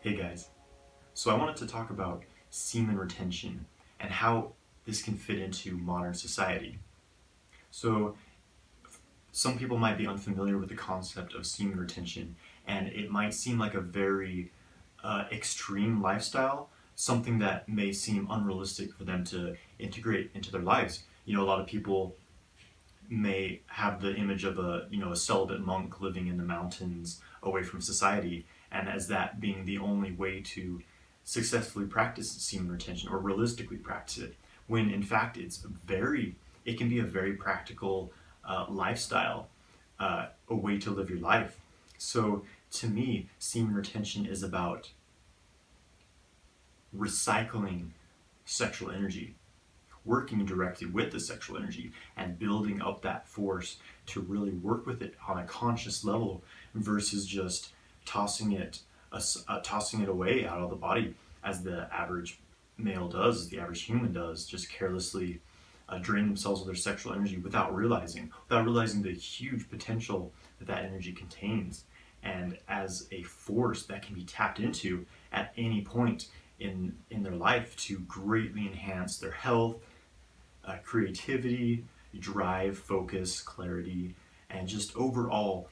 Hey guys, so I wanted to talk about semen retention and how this can fit into modern society. So, some people might be unfamiliar with the concept of semen retention, and it might seem like a very extreme lifestyle, something that may seem unrealistic for them to integrate into their lives. A lot of people may have the image of a celibate monk living in the mountains away from society, and as that being the only way to successfully practice semen retention or realistically practice it, when in fact it can be a very practical lifestyle, a way to live your life. So to me, semen retention is about recycling sexual energy, working directly with the sexual energy and building up that force to really work with it on a conscious level versus just tossing it tossing it away out of the body as the average male does, as the average human does, just carelessly drain themselves of their sexual energy without realizing the huge potential that that energy contains, and as a force that can be tapped into at any point in their life to greatly enhance their health, creativity, drive, focus, clarity, and just overall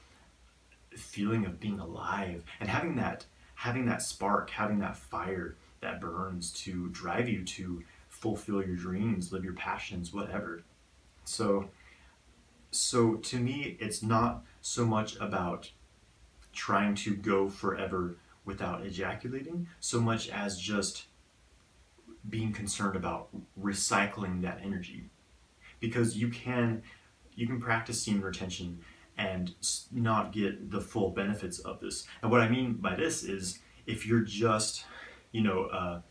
feeling of being alive and having that spark, having that fire that burns to drive you to fulfill your dreams, live your passions, whatever. So so to me, it's not so much about trying to go forever without ejaculating, so much as just being concerned about recycling that energy, because you can practice semen retention and not get the full benefits of this. And what I mean by this is, if you're just, you know,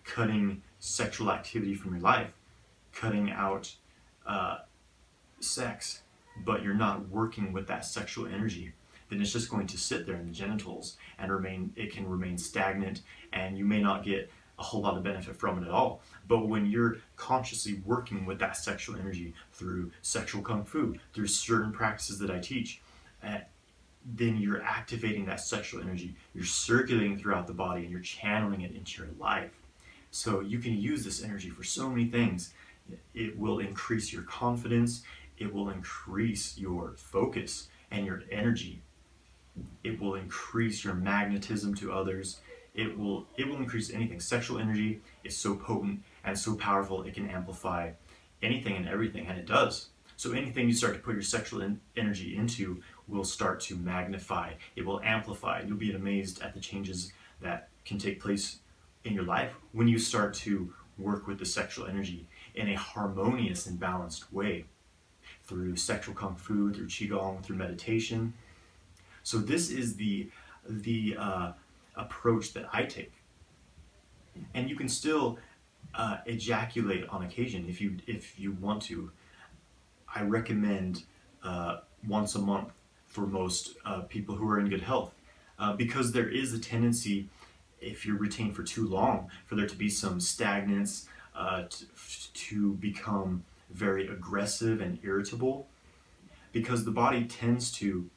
cutting sexual activity from your life, cutting out uh, sex, but you're not working with that sexual energy, then it's just going to sit there in the genitals and remain. It can remain stagnant, and you may not get a whole lot of benefit from it at all. But when you're consciously working with that sexual energy through sexual kungfu, through certain practices that I teach, uh, then you're activating that sexual energy. You're circulating throughout the body, and you're channeling it into your life. So you can use this energy for so many things. It will increase your confidence. It will increase your focus and your energy. It will increase your magnetism to others. It will increase anything. Sexual energy is so potent and so powerful, it can amplify anything and everything, and it does. So anything you start to put your sexual energy into will start to magnify. It will amplify. You'll be amazed at the changes that can take place in your life when you start to work with the sexual energy in a harmonious and balanced way, through sexual kung fu, through qigong, through meditation. So this is the approach that I take, and you can still ejaculate on occasion if you want to. I recommend once a month for most people who are in good health, because there is a tendency, if you're retained for too long, for there to be some stagnance, to become very aggressive and irritable, because the body tends to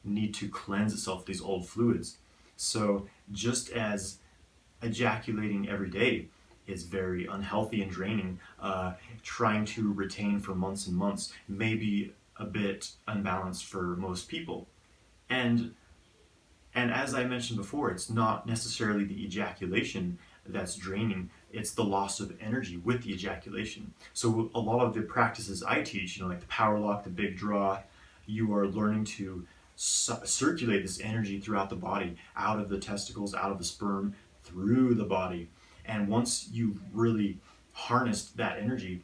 need to cleanse itself of these old fluids. So just as ejaculating every day is very unhealthy and draining, trying to retain for months and months may be a bit unbalanced for most people. And and as I mentioned before, it's not necessarily the ejaculation that's draining, it's the loss of energy with the ejaculation. So a lot of the practices I teach, like the power lock, the big draw, you are learning to circulate this energy throughout the body, out of the testicles, out of the sperm, through the body. And once you've really harnessed that energy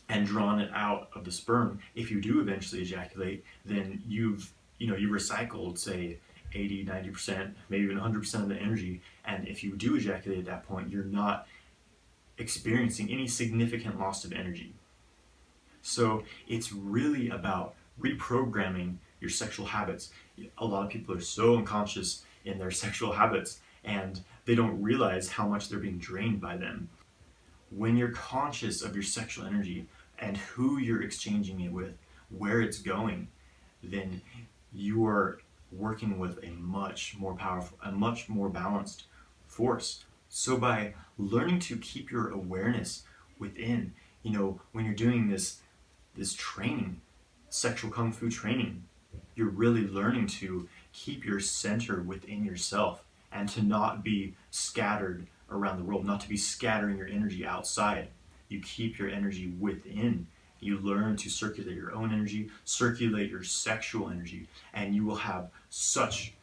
and drawn it out of the sperm, if you do eventually ejaculate, then you recycled, say, 80, 90%, maybe even 100% of the energy. And if you do ejaculate at that point, you're not experiencing any significant loss of energy. So it's really about reprogramming your sexual habits. A lot of people are so unconscious in their sexual habits, and they don't realize how much they're being drained by them. When you're conscious of your sexual energy and who you're exchanging it with, where it's going, then you are working with a much more powerful, a much more balanced force. So by learning to keep your awareness within, when you're doing this training, sexual kung fu training, you're really learning to keep your center within yourself and to not be scattered around the world, not to be scattering your energy outside. You keep your energy within. You learn to circulate your own energy, circulate your sexual energy, and you will have such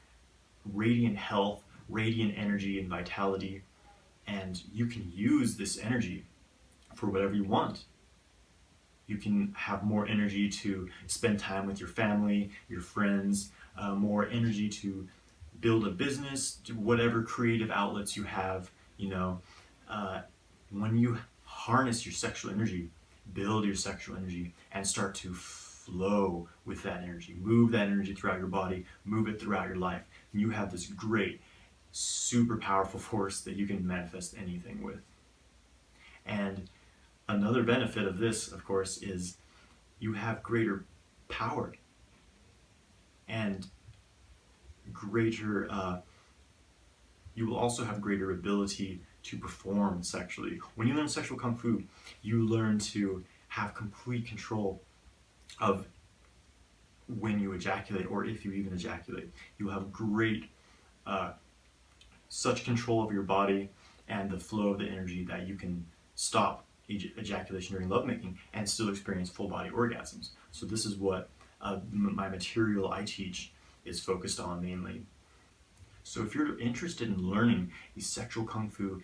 radiant health, radiant energy, and vitality. And you can use this energy for whatever you want. You can have more energy to spend time with your family, your friends, more energy to build a business, do whatever creative outlets you have. When you harness your sexual energy, build your sexual energy, and start to flow with that energy, move that energy throughout your body, move it throughout your life, and you have this great, super powerful force that you can manifest anything with. And another benefit of this, of course, is you have greater power and you will also have greater ability to perform sexually. When you learn sexual kung fu, you learn to have complete control of when you ejaculate, or if you even ejaculate. You'll have great, such control of your body and the flow of the energy that you can stop ejaculation during lovemaking and still experience full body orgasms. So this is what my material I teach is focused on mainly. So if you're interested in learning these sexual kung fu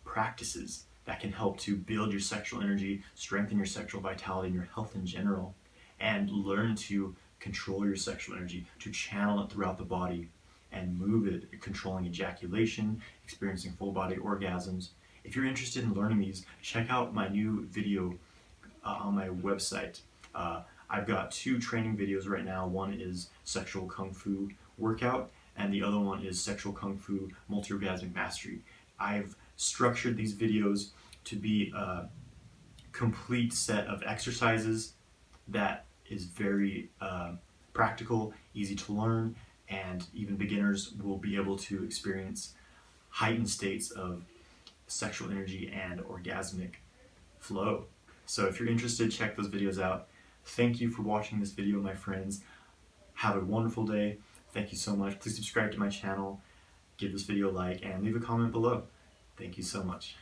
practices that can help to build your sexual energy, strengthen your sexual vitality and your health in general, and learn to control your sexual energy, to channel it throughout the body and move it, controlling ejaculation, experiencing full body orgasms. If you're interested in learning these, check out my new video on my website. I've got 2 training videos right now. One is sexual kung fu workout, and the other one is sexual kung fu multi-orgasmic mastery. I've structured these videos to be a complete set of exercises that is very practical, easy to learn, and even beginners will be able to experience heightened states of sexual energy and orgasmic flow. So if you're interested, check those videos out. Thank you for watching this video, my friends. Have a wonderful day. Thank you so much. Please subscribe to my channel, give this video a like, and leave a comment below. Thank you so much.